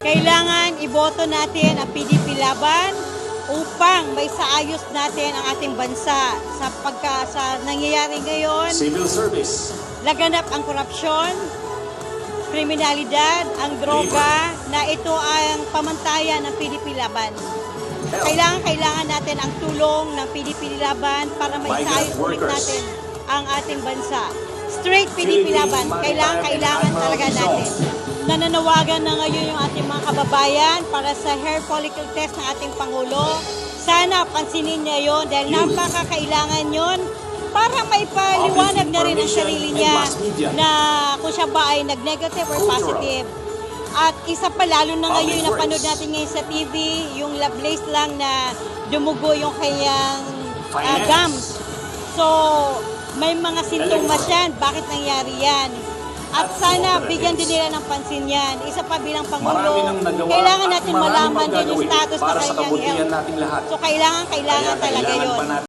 Kailangan iboto natin ang PDP Laban upang may saayos natin ang ating bansa sa nangyayari ngayon. Civil service. Laganap ang korupsyon, kriminalidad, ang droga, na ito ang pamantayan ng PDP Laban. Kailangan natin ang tulong ng PDP Laban para maisayos ulit natin ang ating bansa. Straight PDP Laban, kailangan talaga natin. Nananawagan na ngayon yung ating mga kababayan para sa hair follicle test ng ating Pangulo. Sana pansinin niya yon dahil napakakailangan yon para maipaliwanag na rin ang sarili niya na kung siya ba ay nag-negative or positive. At isa pa, lalo na ngayon, napanood natin ngayon sa TV, yung Lovelace lang na dumugo yung kanyang gums. So, may mga sintomas yan. Bakit nangyari yan? At sana bigyan din nila ng pansin yan. Isa pa bilang Pangulo, kailangan natin malaman din yung status ng kanyang health. So, kailangan talaga yun.